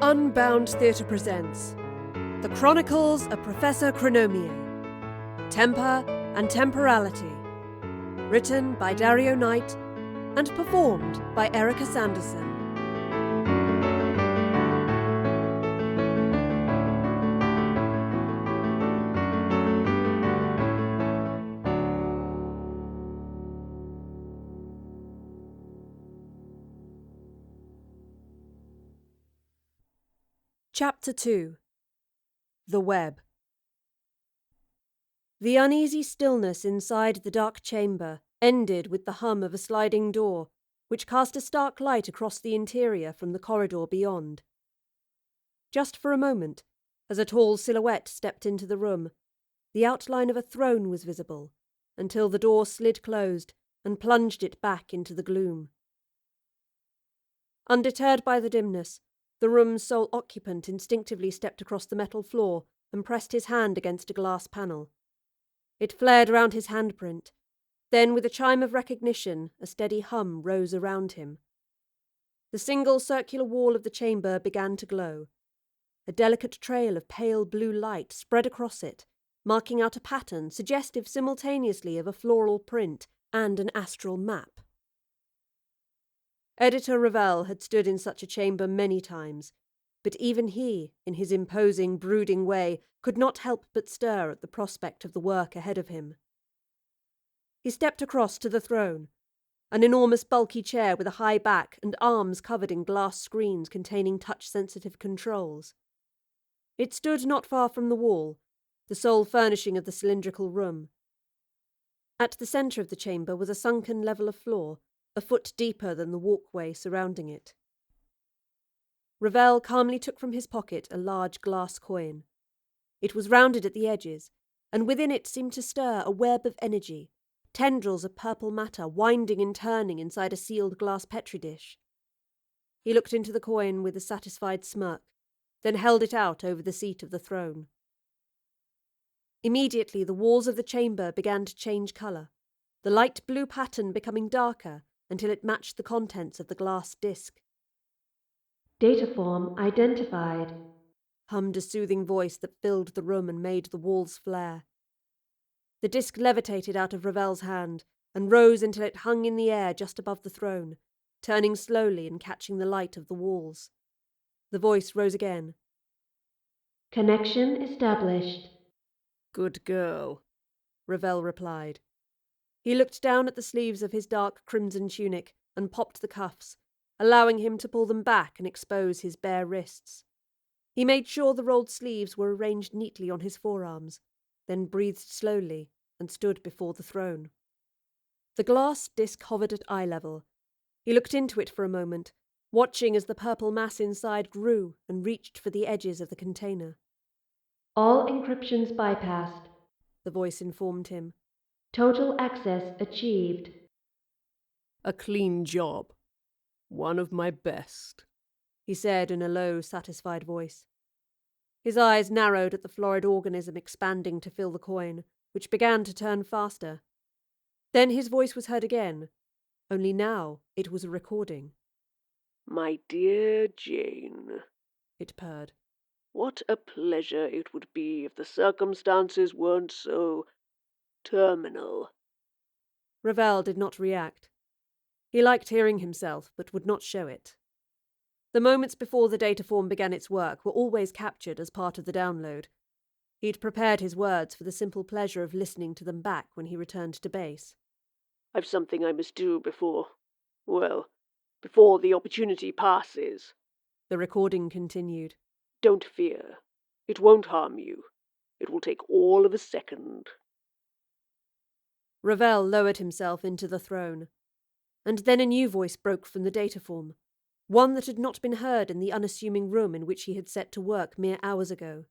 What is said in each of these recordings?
Unbound Theatre presents The Chronicles of Professor Chronomier, Temper and Temporality, written by Dario Knight and performed by Erika Sanderson. Chapter 2. The Web. The uneasy stillness inside the dark chamber ended with the hum of a sliding door, which cast a stark light across the interior from the corridor beyond. Just for a moment, as a tall silhouette stepped into the room, the outline of a throne was visible, until the door slid closed and plunged it back into the gloom. Undeterred by the dimness, the room's sole occupant instinctively stepped across the metal floor and pressed his hand against a glass panel. It flared around his handprint. Then, with a chime of recognition, a steady hum rose around him. The single circular wall of the chamber began to glow. A delicate trail of pale blue light spread across it, marking out a pattern suggestive simultaneously of a floral print and an astral map. Editor Ravel had stood in such a chamber many times, but even he, in his imposing, brooding way, could not help but stir at the prospect of the work ahead of him. He stepped across to the throne, an enormous bulky chair with a high back and arms covered in glass screens containing touch-sensitive controls. It stood not far from the wall, the sole furnishing of the cylindrical room. At the centre of the chamber was a sunken level of floor, a foot deeper than the walkway surrounding it. Ravel calmly took from his pocket a large glass coin. It was rounded at the edges, and within it seemed to stir a web of energy, tendrils of purple matter winding and turning inside a sealed glass petri dish. He looked into the coin with a satisfied smirk, then held it out over the seat of the throne. Immediately the walls of the chamber began to change colour, the light blue pattern becoming darker until it matched the contents of the glass disc. "Dataform identified," hummed a soothing voice that filled the room and made the walls flare. The disc levitated out of Ravel's hand and rose until it hung in the air just above the throne, turning slowly and catching the light of the walls. The voice rose again. "Connection established." "Good girl," Ravel replied. He looked down at the sleeves of his dark crimson tunic and popped the cuffs, allowing him to pull them back and expose his bare wrists. He made sure the rolled sleeves were arranged neatly on his forearms, then breathed slowly and stood before the throne. The glass disc hovered at eye level. He looked into it for a moment, watching as the purple mass inside grew and reached for the edges of the container. "All encryptions bypassed," the voice informed him. "Total access achieved." "A clean job. One of my best," he said in a low, satisfied voice. His eyes narrowed at the florid organism expanding to fill the coin, which began to turn faster. Then his voice was heard again, only now it was a recording. "My dear Jane," it purred. "what a pleasure it would be if the circumstances weren't so terminal." Ravel did not react. He liked hearing himself, but would not show it. The moments before the dataform began its work were always captured as part of the download. He'd prepared his words for the simple pleasure of listening to them back when he returned to base. "I've something I must do before the opportunity passes," the recording continued. "Don't fear. It won't harm you. It will take all of a second." Ravel lowered himself into the throne. And then a new voice broke from the dataform, one that had not been heard in the unassuming room in which he had set to work mere hours ago.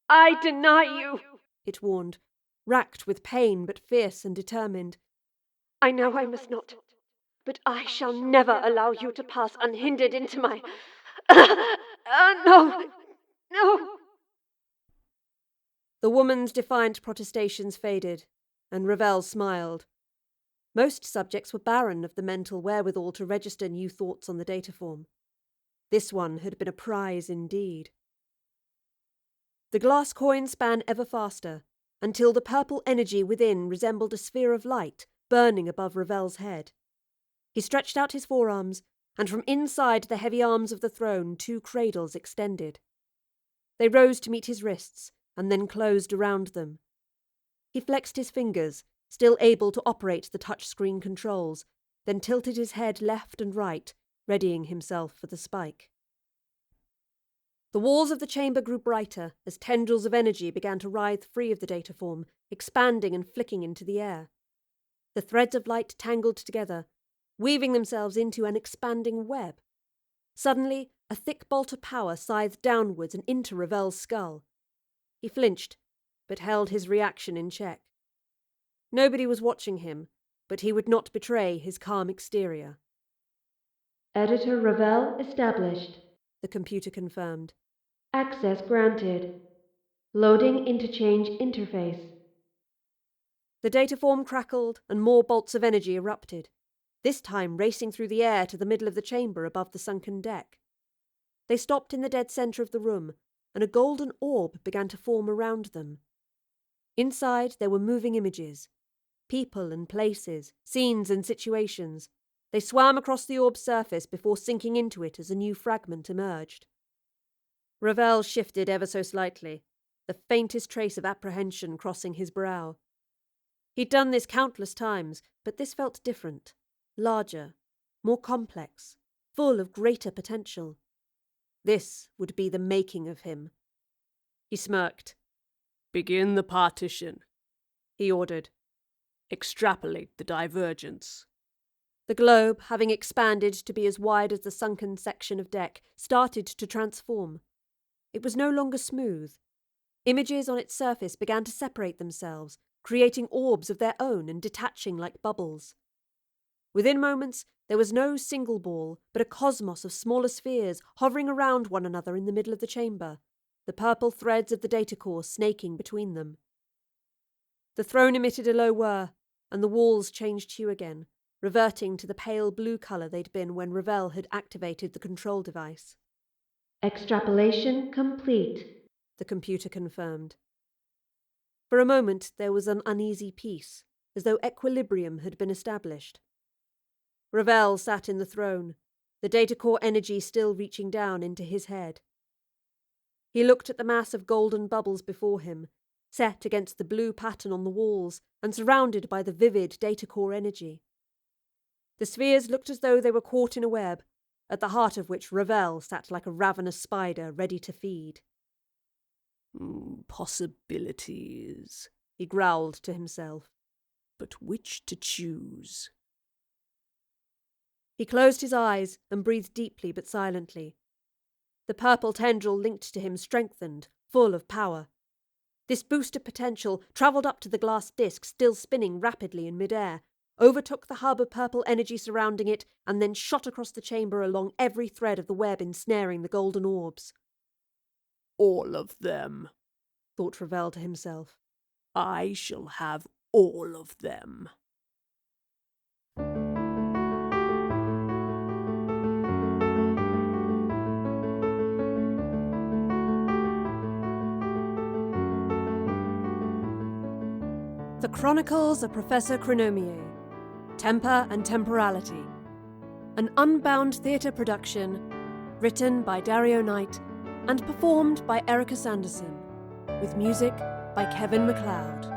"I deny you," it warned, racked with pain but fierce and determined. "I know I must not, but I shall never allow you to pass unhindered into my... No, no." The woman's defiant protestations faded, and Ravel smiled. Most subjects were barren of the mental wherewithal to register new thoughts on the dataform. This one had been a prize indeed. The glass coin span ever faster, until the purple energy within resembled a sphere of light burning above Ravel's head. He stretched out his forearms, and from inside the heavy arms of the throne 2 cradles extended. They rose to meet his wrists, and then closed around them. He flexed his fingers, still able to operate the touchscreen controls, then tilted his head left and right, readying himself for the spike. The walls of the chamber grew brighter as tendrils of energy began to writhe free of the data form, expanding and flicking into the air. The threads of light tangled together, weaving themselves into an expanding web. Suddenly, a thick bolt of power scythed downwards and into Ravel's skull. He flinched, but held his reaction in check. Nobody was watching him, but he would not betray his calm exterior. Editor Ravel established. The computer confirmed. Access granted. Loading interchange interface. The dataform crackled and more bolts of energy erupted, this time racing through the air to the middle of the chamber above the sunken deck. They stopped in the dead centre of the room, and a golden orb began to form around them. Inside there were moving images, people and places, scenes and situations. They swam across the orb's surface before sinking into it as a new fragment emerged. Ravel shifted ever so slightly, the faintest trace of apprehension crossing his brow. He'd done this countless times, but this felt different, larger, more complex, full of greater potential. This would be the making of him. He smirked. "Begin the partition," he ordered. "Extrapolate the divergence." The globe, having expanded to be as wide as the sunken section of deck, started to transform. It was no longer smooth. Images on its surface began to separate themselves, creating orbs of their own and detaching like bubbles. Within moments, there was no single ball, but a cosmos of smaller spheres hovering around one another in the middle of the chamber, the purple threads of the data core snaking between them. The throne emitted a low whir, and the walls changed hue again, reverting to the pale blue colour they'd been when Ravel had activated the control device. Extrapolation complete, the computer confirmed. For a moment there was an uneasy peace, as though equilibrium had been established. Ravel sat in the throne, the data core energy still reaching down into his head. He looked at the mass of golden bubbles before him, set against the blue pattern on the walls and surrounded by the vivid data core energy. The spheres looked as though they were caught in a web, at the heart of which Ravel sat like a ravenous spider ready to feed. Possibilities, he growled to himself. But which to choose? He closed his eyes and breathed deeply but silently. The purple tendril linked to him strengthened, full of power. This boost of potential travelled up to the glass disc still spinning rapidly in midair, overtook the hub of purple energy surrounding it, and then shot across the chamber along every thread of the web ensnaring the golden orbs. All of them, thought Ravel to himself. I shall have all of them. The Chronicles of Professor Chronomier, Temper and Temporality, an Unbound theatre production, written by Dario and performed by Erika Sanderson, with music by Kevin MacLeod.